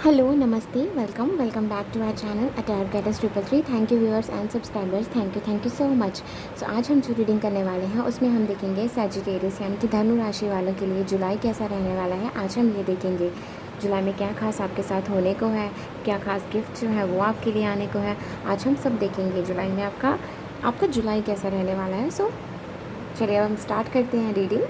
Hello, नमस्ते, welcome back to our channel attire guidance 333। Thank you viewers and subscribers, thank you so much. So आज हम जो reading करने वाले हैं उसमें हम देखेंगे सैजिटेरियस यानी कि धनु राशि वालों के लिए जुलाई कैसा रहने वाला है। आज हम ये देखेंगे जुलाई में क्या खास आपके साथ होने को है, क्या खास गिफ्ट जो है वो आपके लिए आने को है। आज हम सब देखेंगे जुलाई में आपका जुलाई कैसा रहने वाला है। सो चलिए अब हम स्टार्ट करते हैं रीडिंग।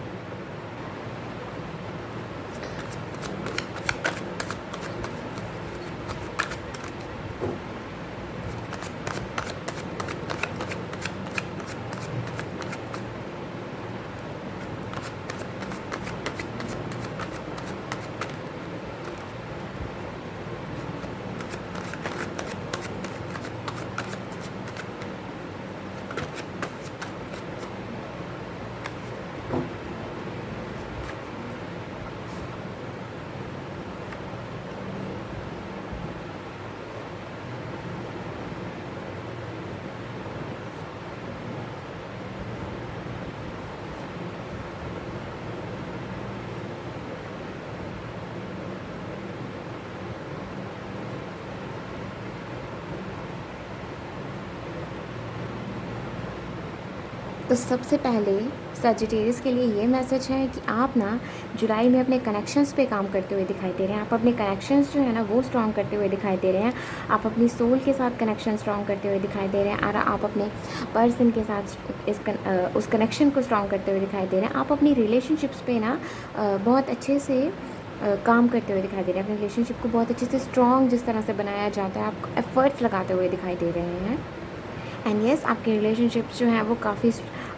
तो सबसे पहले सजिटेरियस के लिए ये मैसेज है कि आप ना जुलाई में अपने कनेक्शंस पे काम करते हुए दिखाई दे रहे हैं। आप अपने कनेक्शंस जो है ना वो स्ट्रॉन्ग करते हुए दिखाई दे रहे हैं। आप अपनी सोल के साथ कनेक्शन स्ट्रॉन्ग करते हुए दिखाई दे रहे हैं और आप अपने पर्सन के साथ उस कनेक्शन को स्ट्रॉन्ग करते हुए दिखाई दे रहे हैं। आप अपनी रिलेशनशिप्स पे ना बहुत अच्छे से काम करते हुए दिखाई दे रहे हैं। अपने रिलेशनशिप को बहुत अच्छे से स्ट्रॉन्ग जिस तरह से बनाया जाता है आप एफ़र्ट्स लगाते हुए दिखाई दे रहे हैं। एंड येस, आपके रिलेशनशिप्स जो हैं वो काफ़ी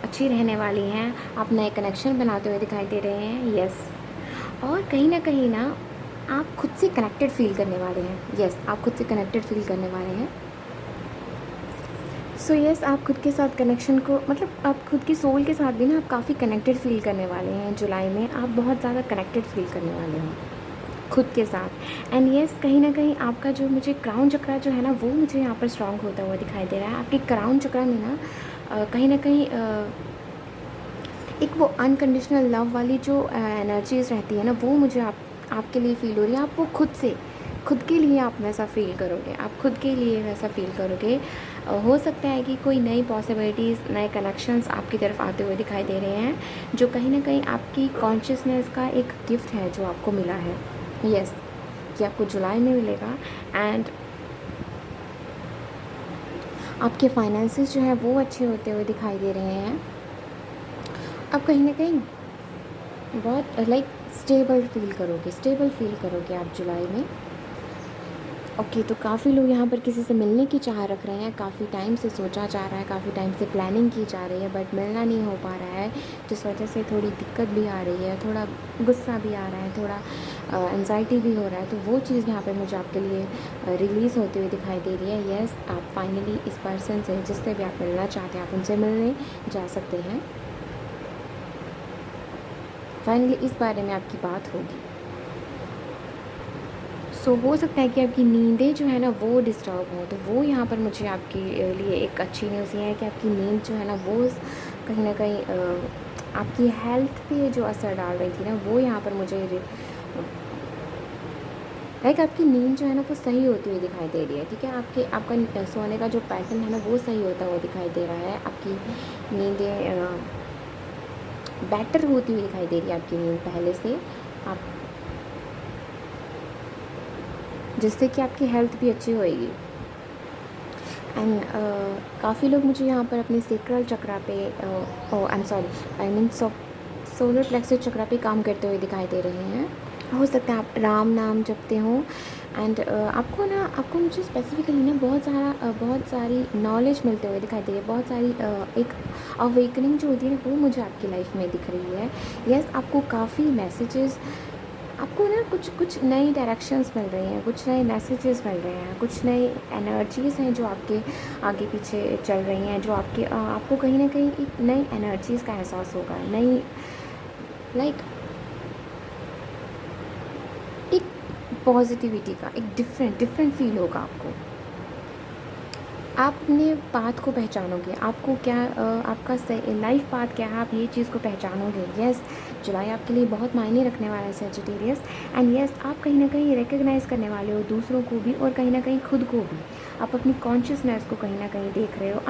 अच्छी रहने वाली हैं। आप नए कनेक्शन बनाते हुए दिखाई दे रहे हैं। येस, और कहीं ना आप खुद से कनेक्टेड फील करने वाले हैं। येस, आप खुद से कनेक्टेड फील करने वाले हैं। सो येस, आप खुद के साथ कनेक्शन को मतलब आप खुद की सोल के साथ भी ना आप काफ़ी कनेक्टेड फील करने वाले हैं। जुलाई में आप बहुत ज़्यादा कनेक्टेड फील करने वाले हैं खुद के साथ। एंड येस, कहीं ना कहीं आपका जो मुझे क्राउन चक्रा जो है ना वो मुझे यहाँ पर स्ट्रॉन्ग होता हुआ दिखाई दे रहा है। आपके क्राउन चक्रा में ना कहीं ना कहीं एक वो अनकंडीशनल लव वाली जो एनर्जीज रहती है ना वो मुझे आपके लिए फ़ील हो रही है। आप वो खुद के लिए आप वैसा फ़ील करोगे, आप खुद के लिए वैसा फ़ील करोगे। हो सकता है कि कोई नई पॉसिबिलिटीज़, नए कनेक्शंस आपकी तरफ आते हुए दिखाई दे रहे हैं जो कहीं ना कहीं आपकी कॉन्शियसनेस का एक गिफ्ट है जो आपको मिला है। यस, कि आपको जुलाई में मिलेगा। एंड आपके फाइनेंसेस जो हैं वो अच्छे होते हुए दिखाई दे रहे हैं। आप कहीं ना कहीं बहुत स्टेबल फील करोगे आप जुलाई में। ओके, तो काफ़ी लोग यहाँ पर किसी से मिलने की चाह रख रहे हैं। काफ़ी टाइम से सोचा जा रहा है, काफ़ी टाइम से प्लानिंग की जा रही है बट मिलना नहीं हो पा रहा है, जिस वजह से थोड़ी दिक्कत भी आ रही है, थोड़ा गुस्सा भी आ रहा है, थोड़ा एंजाइटी भी हो रहा है। तो वो चीज़ यहाँ पर मुझे आपके लिए रिलीज़ होती हुई दिखाई दे रही है। येस, आप फाइनली इस पर्सन से जिससे भी आप मिलना चाहते हैं आप उनसे मिलने जा सकते हैं। फाइनली इस बारे में आपकी बात होगी। सो हो सकता है कि आपकी नींदें जो है ना वो डिस्टर्ब हो, तो वो यहाँ पर मुझे आपके लिए एक अच्छी न्यूज़ ये है कि आपकी नींद जो है ना वो कहीं ना कहीं आपकी हेल्थ पे जो असर डाल रही थी ना वो यहाँ पर मुझे लाइक आपकी नींद जो है ना वो सही होती हुई दिखाई दे रही है। ठीक है, आपका सोने का जो पैटर्न है ना वो सही होता हुआ दिखाई दे रहा है। आपकी नींदें बेटर होती हुई दिखाई दे रही है, आपकी नींद पहले से, आप जिससे कि आपकी हेल्थ भी अच्छी होएगी। एंड काफ़ी लोग मुझे यहाँ पर अपने सेक्रल चक्रा पे I am sorry I mean solar plexus chakra पे काम करते हुए दिखाई दे रहे हैं। हो सकता है आप राम नाम जपते हों। एंड आपको मुझे स्पेसिफिकली ना बहुत सारी नॉलेज मिलते हुए दिखाई दे रही है। बहुत सारी एक अवेकनिंग जो होती है ना वो मुझे आपकी लाइफ में दिख रही है। यस, आपको काफ़ी मैसेजेस, आपको ना कुछ नई डायरेक्शंस मिल रही हैं, कुछ नए मैसेजेस मिल रहे हैं, कुछ नई एनर्जीज़ हैं जो आपके आगे पीछे चल रही हैं, जो आपको कहीं ना कहीं एक नई एनर्जीज़ का एहसास होगा, नई लाइक एक पॉजिटिविटी का एक डिफरेंट फील होगा आपको। आप अपने पाथ को पहचानोगे, आपको क्या आपका लाइफ पाथ क्या है, आप ये चीज़ को पहचानोगे। यस, जुलाई आपके लिए बहुत मायने रखने वाला है सजिटेरियस। एंड यस, आप कहीं ना कहीं रिकग्नाइज़ करने वाले हो दूसरों को भी और कहीं ना कहीं खुद को भी। आप अपनी कॉन्शियसनेस को कहीं ना कहीं देख रहे हो।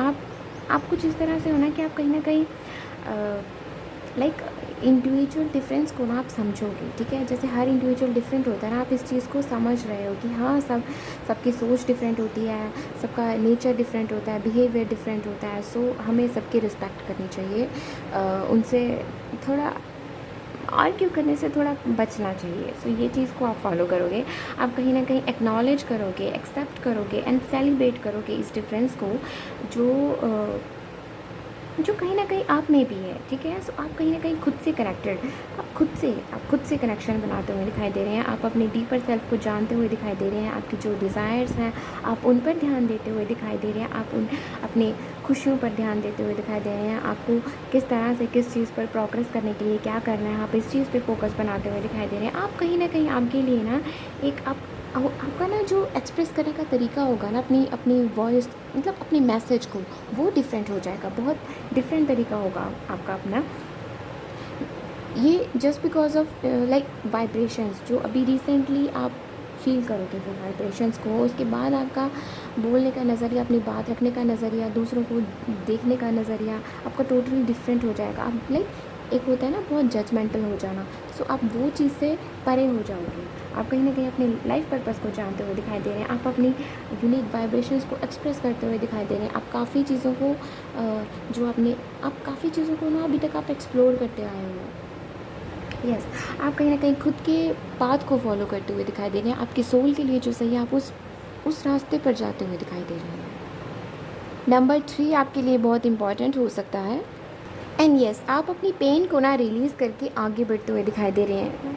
आप कुछ इस तरह से हो ना कि आप कहीं ना कहीं लाइक इंडिविजुअल डिफरेंस को ना आप समझोगे, ठीक है। जैसे हर इंडिविजुअल डिफरेंट होता है ना, आप इस चीज़ को समझ रहे हो कि हाँ, सबकी सोच डिफरेंट होती है, सबका नेचर डिफरेंट होता है, बिहेवियर डिफरेंट होता है। सो हमें सबकी रिस्पेक्ट करनी चाहिए, उनसे थोड़ा आर्ग्यू करने से थोड़ा बचना चाहिए। सो ये चीज़ को आप फॉलो करोगे, आप कहीं ना कहीं एक्नॉलेज करोगे, एक्सेप्ट करोगे एंड सेलिब्रेट करोगे इस डिफरेंस को जो कहीं ना कहीं आप में भी है, ठीक है। सो आप कहीं ना कहीं खुद से कनेक्टेड, आप खुद से कनेक्शन बनाते हुए दिखाई दे रहे हैं। आप अपने डीपर सेल्फ को जानते हुए दिखाई दे रहे हैं। आपकी जो डिज़ायर्स हैं आप उन पर ध्यान देते हुए दिखाई दे रहे हैं। आप उन अपने खुशियों पर ध्यान देते हुए दिखाई दे रहे हैं। आपको किस तरह से किस चीज़ पर प्रोग्रेस करने के लिए क्या करना है, आप इस चीज़ पर फोकस बनाते हुए दिखाई दे रहे हैं। आप कहीं ना कहीं आपके लिए ना एक आपका ना जो एक्सप्रेस करने का तरीका होगा ना, अपनी अपनी वॉइस, मतलब अपने मैसेज को, वो डिफरेंट हो जाएगा। बहुत डिफरेंट तरीका होगा आपका अपना। ये just because of like vibrations जो अभी रिसेंटली आप फील करोगे वो वाइब्रेशंस को, उसके बाद आपका बोलने का नज़रिया, अपनी बात रखने का नज़रिया, दूसरों को देखने का नज़रिया आपका टोटली डिफरेंट हो जाएगा। आप लाइक एक होता है ना बहुत जजमेंटल हो जाना, सो आप वो चीज़ से परे हो जाओगे। आप कहीं ना कहीं अपने लाइफ पर्पस को जानते हुए दिखाई दे रहे हैं। आप अपनी यूनिक वाइब्रेशंस को एक्सप्रेस करते हुए दिखाई दे रहे हैं। आप काफ़ी चीज़ों को आप काफ़ी चीज़ों को ना अभी तक आप एक्सप्लोर करते आए हो। यस, आप कहीं ना कहीं खुद के पाथ को फॉलो करते हुए दिखाई दे रहे हैं। आपके सोल के लिए जो सही है, आप उस रास्ते पर जाते हुए दिखाई दे रहे हैं। नंबर 3 आपके लिए बहुत इंपॉर्टेंट हो सकता है। एंड यस, आप अपनी पेन को ना रिलीज़ करके आगे बढ़ते हुए दिखाई दे रहे हैं।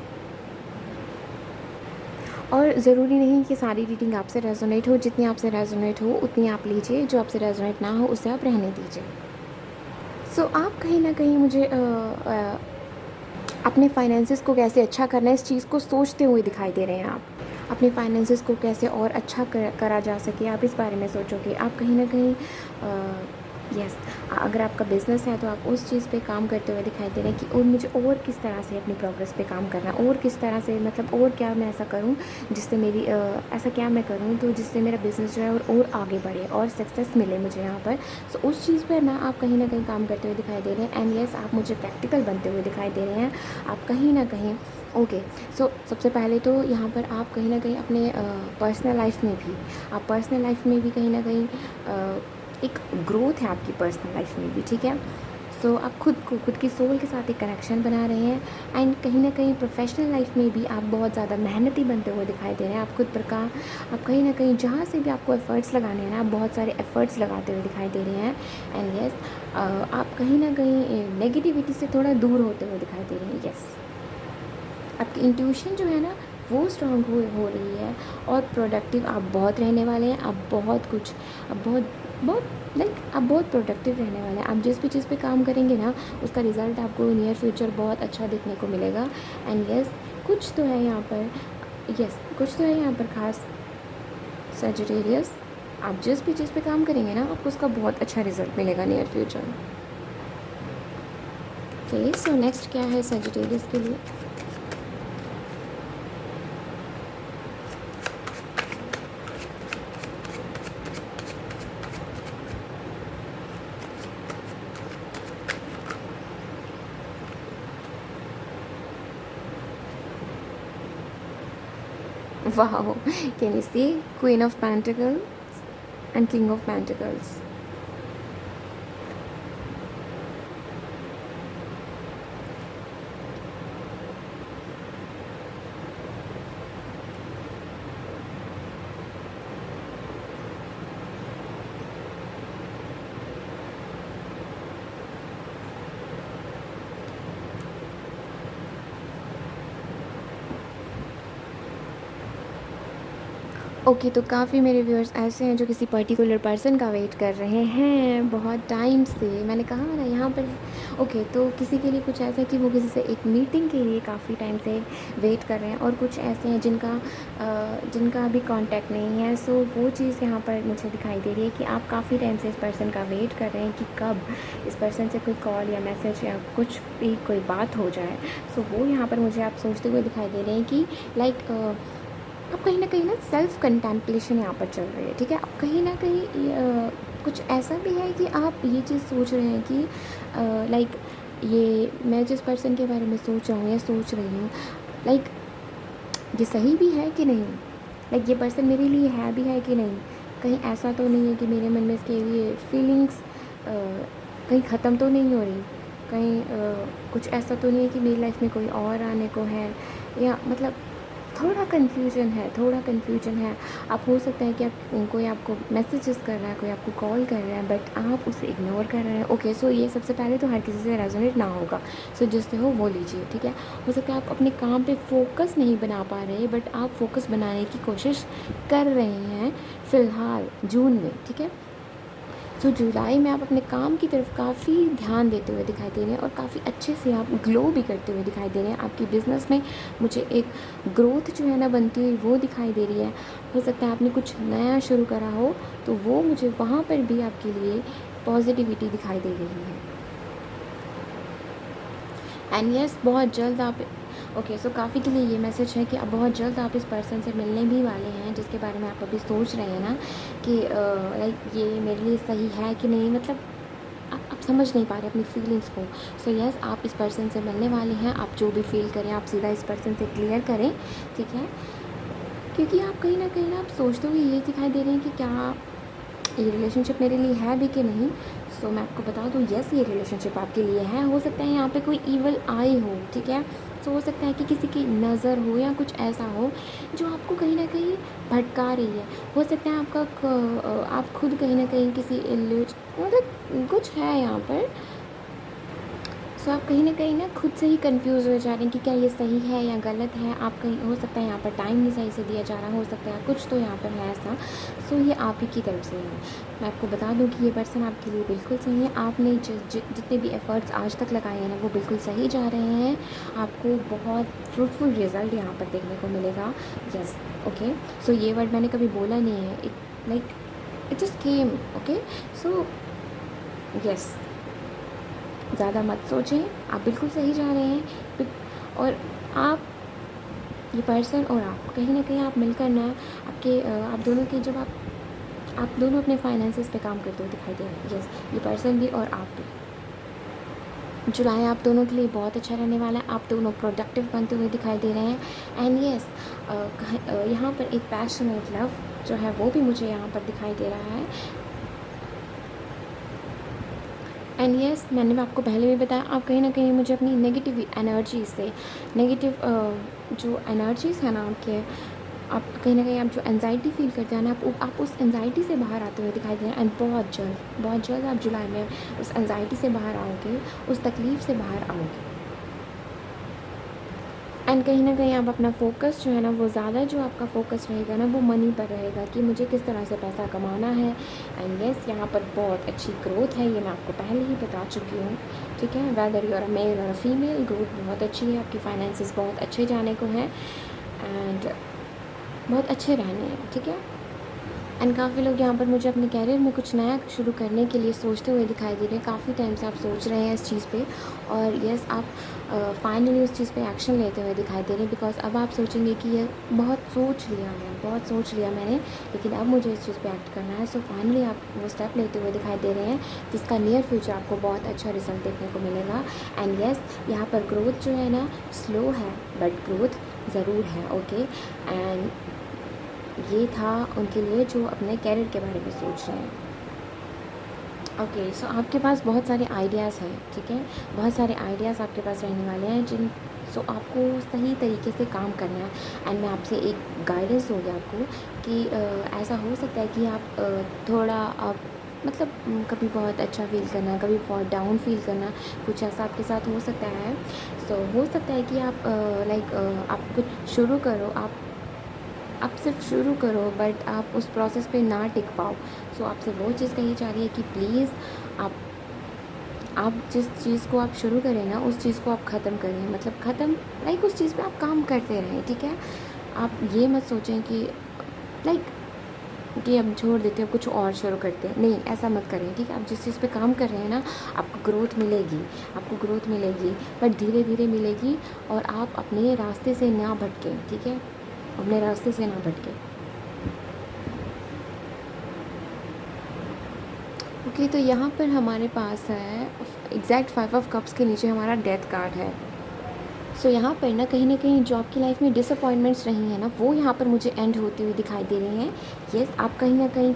और ज़रूरी नहीं कि सारी रीडिंग आपसे रेजोनेट हो, जितनी आपसे रेजोनेट हो उतनी आप लीजिए, जो आपसे रेजोनेट ना हो उसे आप रहने दीजिए। सो आप कहीं ना कहीं मुझे अपने फाइनेंसेस को कैसे अच्छा करना है इस चीज़ को सोचते हुए दिखाई दे रहे हैं। आप अपने फाइनेंसेस को कैसे और अच्छा करा जा सके, आप इस बारे में सोचोगे। आप कहीं ना कहीं यस, अगर आपका बिज़नेस है तो आप उस चीज़ पे काम करते हुए दिखाई दे रहे हैं कि और मुझे और किस तरह से अपनी प्रोग्रेस पे काम करना है, और किस तरह से, मतलब और क्या मैं ऐसा करूं जिससे मेरी ऐसा क्या मैं करूं तो जिससे मेरा बिज़नेस जो है और आगे बढ़े और सक्सेस मिले मुझे यहाँ पर। सो उस चीज़ पर ना आप कहीं ना कहीं काम करते हुए दिखाई दे रहे हैं। एंड यस, आप मुझे प्रैक्टिकल बनते हुए दिखाई दे रहे हैं। आप कहीं ना कहीं ओके। सो सबसे पहले तो यहाँ पर आप कहीं ना कहीं अपने पर्सनल लाइफ में भी कहीं ना कहीं एक ग्रोथ है आपकी पर्सनल लाइफ में भी, ठीक है। सो आप खुद की सोल के साथ एक कनेक्शन बना रहे हैं। एंड कहीं ना कहीं प्रोफेशनल लाइफ में भी आप बहुत ज़्यादा मेहनती बनते हुए दिखाई दे रहे हैं। आप कहीं ना कहीं जहाँ से भी आपको एफ़र्ट्स लगाने हैं ना, आप बहुत सारे एफ़र्ट्स लगाते हुए दिखाई दे रहे हैं। एंड यस, आप कहीं ना कहीं नेगेटिविटी से थोड़ा दूर होते हुए दिखाई दे रहे हैं। यस, आपकी इंट्यूशन जो है ना वो स्ट्रांग हो रही है और प्रोडक्टिव आप बहुत रहने वाले हैं। आप बहुत प्रोडक्टिव रहने वाले हैं। आप जिस भी चीज़ पे काम करेंगे ना उसका रिज़ल्ट आपको नियर फ्यूचर बहुत अच्छा देखने को मिलेगा। एंड यस, कुछ तो है यहाँ पर ख़ास सजिटेरियस, आप जिस भी चीज़ पे काम करेंगे ना आपको उसका बहुत अच्छा रिज़ल्ट मिलेगा near future. Okay, so next क्या है सजिटेरियस के लिए? Wow, can you see Queen of Pentacles and King of Pentacles? Okay, तो काफ़ी मेरे व्यूअर्स ऐसे हैं जो किसी पर्टिकुलर पर्सन का वेट कर रहे हैं बहुत टाइम से। मैंने कहा ना यहाँ पर ओके, तो किसी के लिए कुछ ऐसा है कि वो किसी से एक मीटिंग के लिए काफ़ी टाइम से वेट कर रहे हैं, और कुछ ऐसे हैं जिनका अभी कांटेक्ट नहीं है। सो वो चीज़ यहाँ पर मुझे दिखाई दे रही है कि आप काफ़ी टाइम से इस पर्सन का वेट कर रहे हैं कि कब इस पर्सन से कोई कॉल या मैसेज या कुछ भी कोई बात हो जाए। सो वो यहाँ पर मुझे आप सोचते हुए दिखाई दे रहे हैं कि लाइक अब कहीं ना सेल्फ़ कंटेम्पलेशन यहाँ पर चल रही है, ठीक है। अब कहीं ना कहीं कुछ ऐसा भी है कि आप ये चीज़ सोच रहे हैं कि लाइक ये मैं जिस पर्सन के बारे में सोच रहा हूँ या सोच रही हूँ, लाइक ये सही भी है कि नहीं, लाइक ये पर्सन मेरे लिए है भी है कि नहीं। कहीं ऐसा तो नहीं है कि मेरे मन में इसके लिए फीलिंग्स कहीं ख़त्म तो नहीं हो रही, कहीं कुछ ऐसा तो नहीं है कि मेरी लाइफ में कोई और आने को है, या मतलब थोड़ा कन्फ्यूजन है। आप हो सकता है कि आप कोई आपको मैसेजेस कर रहा है, कोई आपको कॉल कर रहा है, बट आप उसे इग्नोर कर रहे हैं। ओके, सो ये सबसे पहले तो हर किसी से रेजोनेट ना होगा। सो जिससे हो वो लीजिए, ठीक है। हो सकता है आप अपने काम पे फोकस नहीं बना पा रहे, बट आप फोकस बनाने की कोशिश कर रहे हैं फ़िलहाल जून में, ठीक है। सो जुलाई में आप अपने काम की तरफ काफ़ी ध्यान देते हुए दिखाई दे रहे हैं, और काफ़ी अच्छे से आप ग्लो भी करते हुए दिखाई दे रहे हैं। आपकी बिज़नेस में मुझे एक ग्रोथ जो है ना बनती हुई वो दिखाई दे रही है। हो सकता है आपने कुछ नया शुरू करा हो, तो वो मुझे वहाँ पर भी आपके लिए पॉजिटिविटी दिखाई दे रही है। एंड यस, बहुत जल्द आप ओके, सो काफ़ी के लिए ये मैसेज है कि अब बहुत जल्द आप इस पर्सन से मिलने भी वाले हैं, जिसके बारे में आप अभी सोच रहे हैं ना कि लाइक ये मेरे लिए सही है कि नहीं, मतलब आप समझ नहीं पा रहे अपनी फीलिंग्स को। सो यस, आप इस पर्सन से मिलने वाले हैं। आप जो भी फील करें आप सीधा इस पर्सन से क्लियर करें, ठीक है। क्योंकि आप कहीं ना आप सोचते हुए ये दिखाई दे रहे हैं कि क्या ये रिलेशनशिप मेरे लिए है भी कि नहीं। सो मैं आपको बता दूँ, यस, ये रिलेशनशिप आपके लिए है। हो सकता है यहाँ पे कोई ईवल आई हो, ठीक है। सो हो सकता है कि किसी की नज़र हो या कुछ ऐसा हो जो आपको कहीं ना कहीं भटका रही है। हो सकता है आप खुद कहीं ना कहीं किसी मतलब कुछ है यहाँ पर। सो आप कहीं ना खुद से ही कंफ्यूज हो जा रहे हैं कि क्या ये सही है या गलत है। आप कहीं हो सकता है यहाँ पर टाइम नहीं सही से दिया जा रहा, हो सकता है कुछ तो यहाँ पर है ऐसा। सो ये आप ही की तरफ से है। मैं आपको बता दूँ कि ये पर्सन आपके लिए बिल्कुल सही है। आपने जितने भी एफ़र्ट्स आज तक लगाए हैं ना, वो बिल्कुल सही जा रहे हैं। आपको बहुत फ्रूटफुल रिज़ल्ट यहाँ पर देखने को मिलेगा। Yes, okay. सो ये वर्ड मैंने कभी बोला नहीं है, it just came, okay. So yes, ज़्यादा मत सोचें, आप बिल्कुल सही जा रहे हैं। और आप ये पर्सन और आप कहीं ना कहीं आप मिलकर ना आप दोनों के जब आप दोनों अपने फाइनेंसेस पे काम करते हुए दिखाई दे रहे हैं। यस, ये पर्सन भी और आप भी। जुलाई आप दोनों के लिए बहुत अच्छा रहने वाला है। आप दोनों प्रोडक्टिव बनते हुए दिखाई दे रहे हैं। एंड यस, यहाँ पर एक पैशनेट लव जो है वो भी मुझे यहाँ पर दिखाई दे रहा है। एंड यस, मैंने आपको पहले भी बताया, आप कहीं ना कहीं मुझे अपनी नेगेटिव एनर्जी से जो एनर्जीज़ है ना आपके, आप कहीं ना कहीं आप जो एनजाइटी फील करते हैं ना, आप उस एनजाइटी से बाहर आते हुए दिखाई दे रहे हैं। एंड बहुत जल्द आप जुलाई में उस एनजाइटी से बाहर आओगे, उस तकलीफ़ से बाहर आओगे। एंड कहीं ना कहीं आप अपना फ़ोकस जो है ना, वो ज़्यादा जो आपका फ़ोकस रहेगा ना, वो मनी पर रहेगा कि मुझे किस तरह से पैसा कमाना है। एंड यस, यहाँ पर बहुत अच्छी ग्रोथ है, ये मैं आपको पहले ही बता चुकी हूँ, ठीक है। Whether you are a male or a female, growth बहुत अच्छी है, आपकी फाइनेंसेस बहुत अच्छे जाने को हैं, एंड बहुत अच्छे रहने हैं, ठीक है। एंड काफ़ी लोग यहाँ पर मुझे अपने कैरियर में कुछ नया शुरू करने के लिए सोचते हुए दिखाई दे रहे हैं। काफ़ी टाइम से आप सोच रहे हैं इस चीज़ पे, और यस, आप फाइनली उस चीज़ पे एक्शन लेते हुए दिखाई दे रहे हैं। बिकॉज अब आप सोचेंगे कि ये बहुत सोच लिया मैंने, लेकिन अब मुझे इस चीज़ पे एक्ट करना है। सो फाइनली आप वो स्टेप लेते हुए दिखाई दे रहे हैं, जिसका नियर फ्यूचर आपको बहुत अच्छा रिजल्ट देखने को मिलेगा। एंड यस, यहाँ पर ग्रोथ जो है ना, स्लो है बट ग्रोथ ज़रूर है, ओके। एंड ये था उनके लिए जो अपने कैरियर के बारे में सोच रहे हैं। ओके, सो आपके पास बहुत सारे आइडियाज़ हैं, ठीक है। बहुत सारे आइडियाज़ आपके पास रहने वाले हैं सो आपको सही तरीके से काम करना है। एंड मैं आपसे एक गाइडेंस होगी आपको कि ऐसा हो सकता है कि आप थोड़ा आप मतलब कभी बहुत अच्छा फील करना, कभी बहुत डाउन फील करना, कुछ ऐसा आपके साथ हो सकता है। सो हो सकता है कि आप आप कुछ शुरू करो, आप आप सिर्फ शुरू करो बट आप उस प्रोसेस पे ना टिक पाओ। सो आपसे वो चीज़ कही जा रही है कि प्लीज़ आप जिस चीज़ को आप शुरू करें ना, उस चीज़ को आप ख़त्म करें, मतलब ख़त्म लाइक उस चीज़ पे आप काम करते रहें, ठीक है। आप ये मत सोचें कि लाइक कि हम छोड़ देते हैं, कुछ और शुरू करते हैं, नहीं, ऐसा मत करें, ठीक है। आप जिस चीज़ पे काम कर रहे हैं ना, आपको ग्रोथ मिलेगी, बट धीरे धीरे मिलेगी, और आप अपने रास्ते से ना भटकें, ठीक है, अपने रास्ते से ना भटकें। ओके, तो यहाँ पर हमारे पास है एग्जैक्ट 5 ऑफ कप्स के नीचे हमारा डेथ कार्ड है। सो यहाँ पर ना कहीं जो आपकी लाइफ में डिसअपॉइंटमेंट्स रही हैं ना, वो यहाँ पर मुझे एंड होती हुई दिखाई दे रही हैं। येस, आप कहीं ना कहीं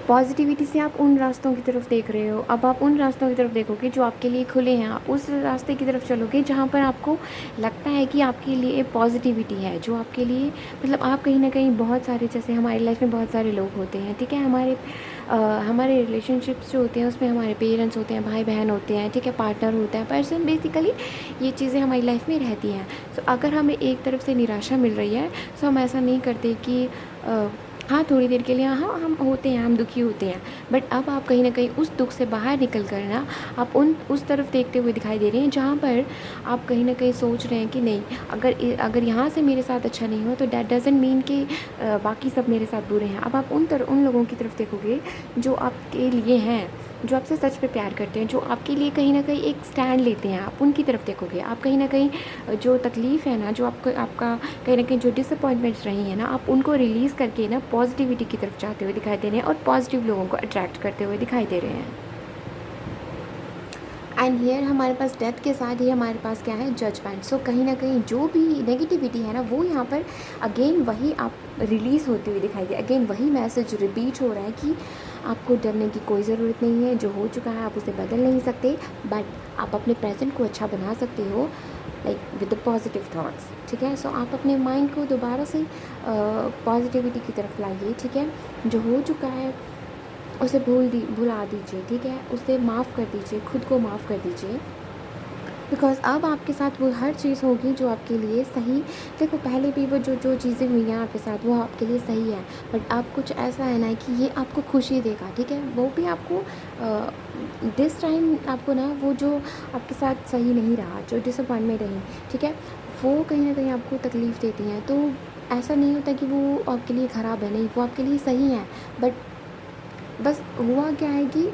पॉजिटिविटी से आप उन रास्तों की तरफ देख रहे हो। अब आप उन रास्तों की तरफ देखोगे जो आपके लिए खुले हैं, आप उस रास्ते की तरफ चलोगे जहाँ पर आपको लगता है कि आपके लिए पॉजिटिविटी है, जो आपके लिए मतलब आप कहीं ना कहीं बहुत सारे, जैसे हमारी लाइफ में बहुत सारे लोग होते हैं, ठीक है, हमारे रिलेशनशिप्स जो होते हैं उसमें हमारे पेरेंट्स होते हैं, भाई बहन होते हैं, ठीक है, पार्टनर होता है, पर्सन, बेसिकली ये चीज़ें हमारी लाइफ में रहती हैं। सो अगर हमें एक तरफ से निराशा मिल रही है, सो हम ऐसा नहीं करते कि हाँ थोड़ी देर के लिए हाँ हम होते हैं, हम दुखी होते हैं, बट अब आप कहीं ना कहीं उस दुख से बाहर निकल कर ना आप उस तरफ देखते हुए दिखाई दे रहे हैं जहाँ पर आप कहीं ना कहीं सोच रहे हैं कि नहीं, अगर यहाँ से मेरे साथ अच्छा नहीं हो तो डैट डजेंट मीन कि बाकी सब मेरे साथ बुरे हैं। अब आप उन लोगों की तरफ देखोगे जो आपके लिए हैं, जो आपसे सच में प्यार करते हैं, जो आपके लिए कहीं ना कहीं एक स्टैंड लेते हैं, आप उनकी तरफ देखोगे। आप कहीं ना कहीं जो तकलीफ़ है ना, जो आपका कहीं ना कहीं जो डिसअपॉइंटमेंट्स रही हैं ना, आप उनको रिलीज़ करके ना पॉजिटिविटी की तरफ जाते हुए दिखाई दे रहे हैं और पॉजिटिव लोगों को अट्रैक्ट करते हुए दिखाई दे रहे हैं। एंड हियर हमारे पास डेथ के साथ ही हमारे पास क्या है, जजमेंट। सो कहीं ना कहीं जो भी नेगेटिविटी है ना, वो यहाँ पर अगेन वही आप रिलीज़ होती हुई दिखाई दे, अगेन वही मैसेज रिपीट हो रहा है कि आपको डरने की कोई ज़रूरत नहीं है, जो हो चुका है आप उसे बदल नहीं सकते, बट आप अपने प्रेजेंट को अच्छा बना सकते हो, like with the positive thoughts, ठीक है। सो आप अपने माइंड को दोबारा से पॉजिटिविटी की तरफ लाइए, ठीक है। जो हो चुका है उसे भुला दीजिए, ठीक है, उसे माफ़ कर दीजिए, खुद को माफ़ कर दीजिए, बिकॉज़ अब आपके साथ वो हर चीज़ होगी जो आपके लिए सही। देखो पहले भी वो जो चीज़ें हुई हैं आपके साथ वो आपके लिए सही है, बट अब कुछ ऐसा है ना कि ये आपको खुशी देगा, ठीक है। वो भी आपको दिस टाइम आपको ना वो जो आपके साथ सही नहीं रहा, जो डिसअपॉइंटमेंट रही, ठीक है, वो कहीं ना कहीं आपको तकलीफ़ देती हैं। तो ऐसा नहीं होता कि वो आपके लिए ख़राब है, नहीं, वो आपके लिए सही है, बट बस हुआ क्या है कि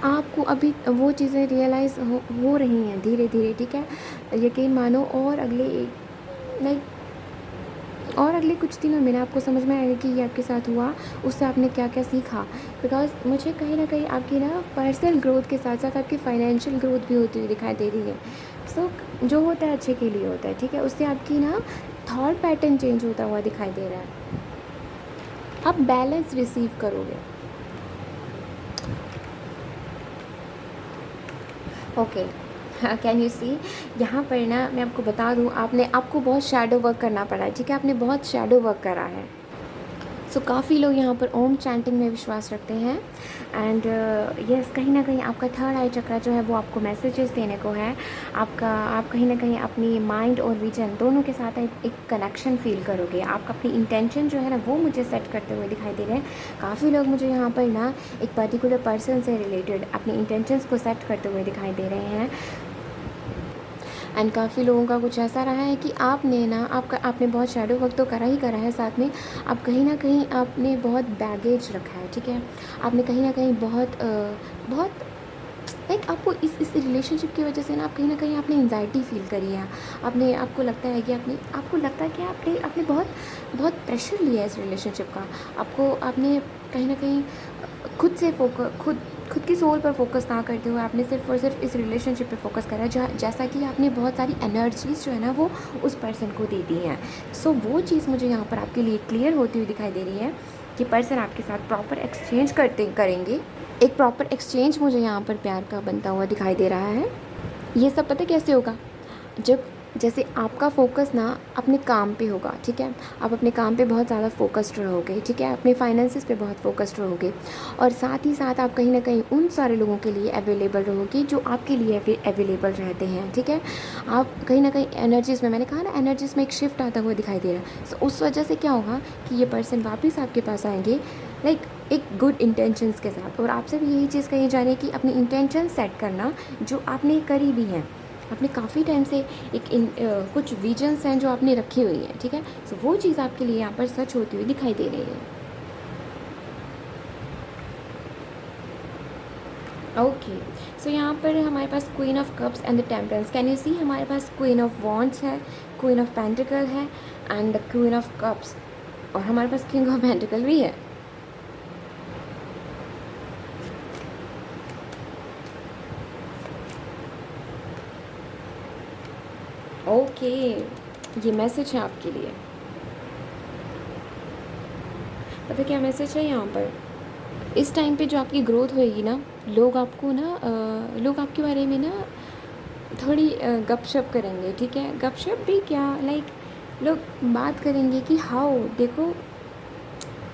आपको अभी वो चीज़ें रियलाइज़ हो रही हैं धीरे धीरे, ठीक है। यकीन मानो और अगले कुछ दिनों में ना आपको समझ में आएगा कि ये आपके साथ हुआ, उससे आपने क्या क्या सीखा। बिकॉज़ मुझे कहीं ना कहीं आपकी ना पर्सनल ग्रोथ के साथ साथ आपकी फाइनेंशियल ग्रोथ भी होती हुई दिखाई दे रही है। सो जो होता है अच्छे के लिए होता है, ठीक है, उससे आपकी ना थॉट पैटर्न चेंज होता हुआ दिखाई दे रहा है, आप बैलेंस रिसीव करोगे। ओके, कैन यू सी, यहाँ पर ना मैं आपको बता दूँ, आपको बहुत शैडो वर्क करना पड़ा है, ठीक है, आपने बहुत शैडो वर्क करा है। सो काफ़ी लोग यहाँ पर ओम चैंटिंग में विश्वास रखते हैं, एंड यस, कहीं ना कहीं आपका थर्ड आई चक्रा जो है वो आपको मैसेजेस देने को है। आप कहीं ना कहीं अपनी माइंड और विजन दोनों के साथ एक कनेक्शन फील करोगे। आप अपनी इंटेंशन जो है ना वो मुझे सेट करते हुए दिखाई दे रहे हैं। काफ़ी लोग मुझे यहाँ पर ना एक पर्टिकुलर पर्सन से रिलेटेड अपनी इंटेंशंस को सेट करते हुए दिखाई दे रहे हैं। एंड काफ़ी लोगों का कुछ ऐसा रहा है कि आपने बहुत शैडो वर्क तो करा ही करा है, साथ में आप कहीं ना कहीं आपने बहुत बैगेज रखा है, ठीक है। आपने कहीं ना कहीं बहुत लाइक आपको इस रिलेशनशिप की वजह से ना आप कहीं आपने एंजाइटी फील करी है। आपको लगता है कि आपने बहुत बहुत प्रेशर लिया है इस रिलेशनशिप का। आपने कहीं ना कहीं खुद की सोल पर फोकस ना करते हुए आपने सिर्फ और सिर्फ इस रिलेशनशिप पे फोकस करा है, जैसा कि आपने बहुत सारी एनर्जीज़ जो है ना वो उस पर्सन को दे दी हैं। सो वो चीज़ मुझे यहाँ पर आपके लिए क्लियर होती हुई दिखाई दे रही है कि पर्सन आपके साथ प्रॉपर एक्सचेंज करेंगे। एक प्रॉपर एक्सचेंज मुझे यहाँ पर प्यार का बनता हुआ दिखाई दे रहा है। ये सब पता कैसे होगा, जब जैसे आपका फ़ोकस ना अपने काम पे होगा, ठीक है, आप अपने काम पे बहुत ज़्यादा फ़ोकस्ड रहोगे, ठीक है, अपने फाइनेंसिस पे बहुत फ़ोकस्ड रहोगे, और साथ ही साथ आप कहीं ना कहीं उन सारे लोगों के लिए अवेलेबल रहोगे जो आपके लिए अवेलेबल रहते हैं, ठीक है। आप कहीं ना कहीं एनर्जीज़ में, मैंने कहा ना, एनर्जीज़ में एक शिफ्ट आता हुआ दिखाई दे रहा है। सो उस वजह से क्या होगा कि ये पर्सन वापस आपके पास आएंगे, लाइक एक गुड इंटेंशंस के साथ। और आपसे भी यही चीज़ कही जा रही है कि अपनी इंटेंशन सेट करना जो आपने करी भी हैं, आपने काफ़ी टाइम से कुछ विजन्स हैं जो आपने रखी हुई हैं, ठीक है। सो वो चीज़ आपके लिए यहाँ पर सच होती हुई दिखाई दे रही है। ओके, सो यहाँ पर हमारे पास queen of cups and the temperance. Can you see, हमारे पास क्वीन ऑफ वॉन्ड्स है, क्वीन ऑफ पेंटिकल है and the queen of cups, और हमारे पास किंग ऑफ पेंटिकल भी है। ओके, ये मैसेज है आपके लिए। पता क्या मैसेज है यहाँ पर? इस टाइम पे जो आपकी ग्रोथ होएगी ना, लोग आपको ना लोग आपके बारे में ना थोड़ी गपशप करेंगे, ठीक है। गपशप भी क्या, लाइक लोग बात करेंगे कि हाउ, देखो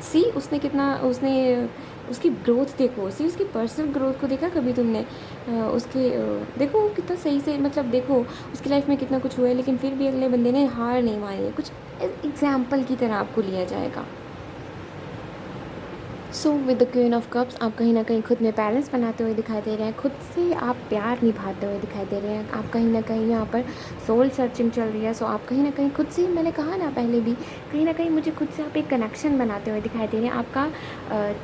सी उसने कितना, उसने उसकी ग्रोथ देखो, सी उसकी पर्सनल ग्रोथ को देखा कभी तुमने? उसके देखो कितना सही से, मतलब देखो उसकी लाइफ में कितना कुछ हुआ है, लेकिन फिर भी अगले बंदे ने हार नहीं मानी है। कुछ एग्जाम्पल की तरह आपको लिया जाएगा। So with the queen of cups, आप कहीं ना कहीं खुद में बैलेंस बनाते हुए दिखाई दे रहे हैं, खुद से आप प्यार निभाते हुए दिखाई दे रहे हैं। आप कहीं ना कहीं यहाँ पर सोल सर्चिंग चल रही है। सो आप कहीं ना कहीं खुद से, मैंने कहा ना पहले भी, कहीं ना कहीं मुझे खुद से आप एक कनेक्शन बनाते हुए दिखाई दे रहे हैं। आपका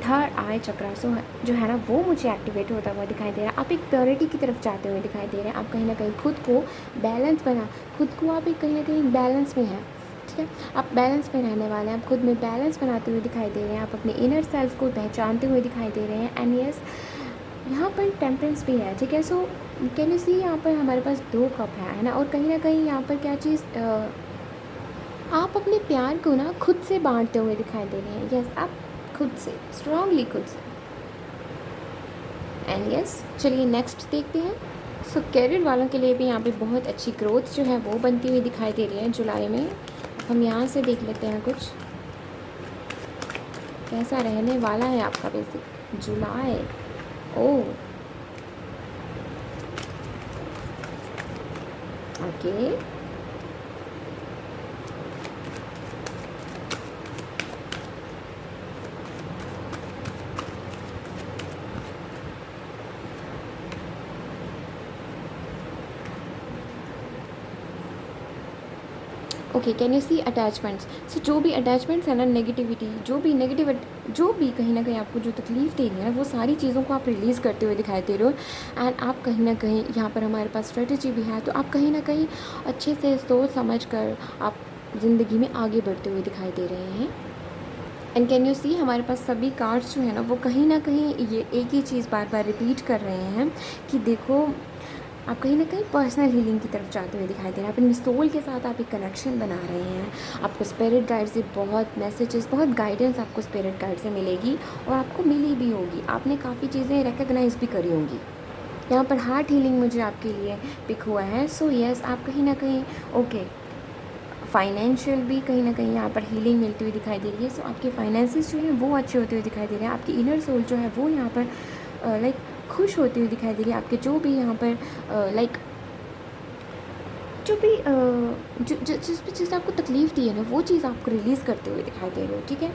थर्ड आई चक्रा सो जो है ना, वो मुझे एक्टिवेट होता हुआ दिखाई दे रहा है। आप एक प्योरिटी की तरफ जाते हुए दिखाई दे रहे हैं। आप कहीं ना कहीं खुद को बैलेंस बना, खुद को आप एक कहीं ना कहीं बैलेंस में हैं, ठीक है। आप बैलेंस में रहने वाले हैं, आप खुद में बैलेंस बनाते हुए दिखाई दे रहे हैं, आप अपने इनर सेल्फ को पहचानते हुए दिखाई दे रहे हैं। एंड यस, यहाँ पर टेम्परेंस भी है, ठीक है। सो कैन यू सी, यहाँ पर हमारे पास 2 कप है ना, और कहीं ना कहीं यहाँ पर क्या चीज़, आप अपने प्यार को ना खुद से बांटते हुए दिखाई दे रहे हैं। यस, आप खुद से, स्ट्रांगली खुद से। एंड यस, चलिए नेक्स्ट देखते हैं। सो कैरियर वालों के लिए भी यहाँ पे बहुत अच्छी ग्रोथ जो है वो बनती हुई दिखाई दे रही है जुलाई में। हम यहाँ से देख लेते हैं कुछ कैसा रहने वाला है आपका बेसिक जुलाई। Oh, okay, okay, can you see attachments. So जो भी अटैचमेंट्स है ना, नेगेटिविटी, जो भी कहीं ना कहीं आपको जो तकलीफ़ दे रही है ना, वो सारी चीज़ों को आप रिलीज़ करते हुए दिखाई दे रहे हो। एंड आप कहीं ना कहीं, यहाँ पर हमारे पास स्ट्रेटजी भी है, तो आप कहीं ना कहीं अच्छे से सोच समझ कर आप ज़िंदगी में आगे बढ़ते हुए दिखाई दे रहे हैं। एंड कैन यू सी, हमारे पास सभी कार्ड्स जो है ना, वो कहीं ना कहीं ये एक ही चीज़ बार बार रिपीट कर रहे हैं कि देखो, आप कहीं ना कहीं पर्सनल हीलिंग की तरफ जाते हुए दिखाई दे रहे हैं। अपने सोल के साथ आप एक कनेक्शन बना रहे हैं। आपको स्पिरिट गाइड से बहुत मैसेजेस, बहुत गाइडेंस आपको स्पिरिट गाइड से मिलेगी, और आपको मिली भी होगी। आपने काफ़ी चीज़ें रिकग्नाइज भी करी होंगी। यहाँ पर हार्ट हीलिंग मुझे आपके लिए पिक हुआ है। सो यस, आप कहीं ना कहीं ओके, फाइनेंशियल भी कहीं ना कहीं यहाँ पर हीलिंग मिलती हुई दिखाई दे रही है। सो आपके फाइनेंसिस जो हैं वो अच्छे होते हुए दिखाई दे रहे हैं। आपकी इनर सोल जो है वो यहाँ पर लाइक खुश होती हुई दिखाई दे रही है। आपके जो भी यहाँ पर लाइक जो भी जिस भी चीज़ आपको तकलीफ़ दी है ना, वो चीज़ आपको रिलीज़ करते हुए दिखाई दे रहे हो, ठीक है।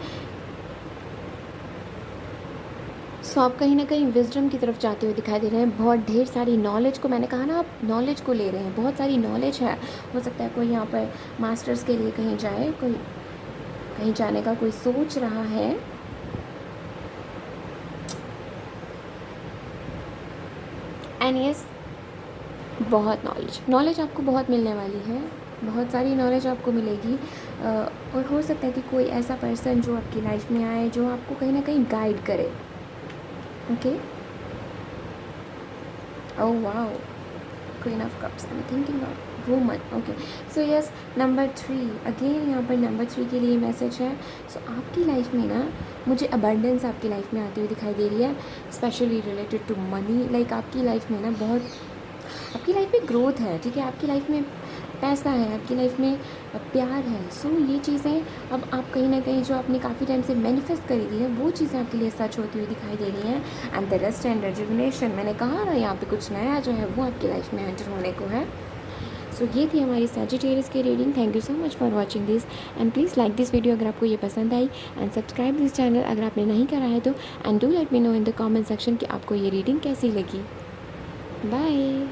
सो आप कहीं ना कहीं विजडम की तरफ जाते हुए दिखाई दे रहे हैं। बहुत ढेर सारी नॉलेज को, मैंने कहा ना, आप नॉलेज को ले रहे हैं, बहुत सारी नॉलेज है। हो सकता है कोई यहाँ पर मास्टर्स के लिए कहीं जाए, कोई कहीं जाने का कोई सोच रहा है। एंड यस, बहुत नॉलेज आपको बहुत मिलने वाली है, बहुत सारी नॉलेज आपको मिलेगी। और हो सकता है कि कोई ऐसा पर्सन जो आपकी लाइफ में आए, जो आपको कहीं ना कहीं गाइड करे। Okay, oh wow, queen of cups, I am thinking of woman. Okay, so yes, number 3 again, यहाँ पर नंबर 3 के लिए मैसेज है। सो आपकी लाइफ में ना, मुझे अबंडेंस आपकी लाइफ में आती हुई दिखाई दे रही है, specially related to money. Like आपकी लाइफ में ना बहुत, आपकी लाइफ में ग्रोथ है, ठीक है। आपकी लाइफ में पैसा है, आपकी लाइफ में प्यार है। सो ये चीज़ें अब आप कहीं ना कहीं जो आपने काफ़ी टाइम से मैनिफेस्ट करी थी ना, वो चीज़ें आपके लिए सच होती हुई दिखाई दे रही हैं। And the rest and rejuvenation, मैंने कहा ना यहाँ पे कुछ नया जो है वो आपकी लाइफ में एंटर होने को है। सो ये थी हमारी सजिटेरियस की reading. Thank you so much for watching this and please like this video अगर आपको ये पसंद आई, एंड सब्सक्राइब दिस चैनल अगर आपने नहीं करा है तो, and do let me know in the comment section कि आपको ये रीडिंग कैसी लगी। बाय।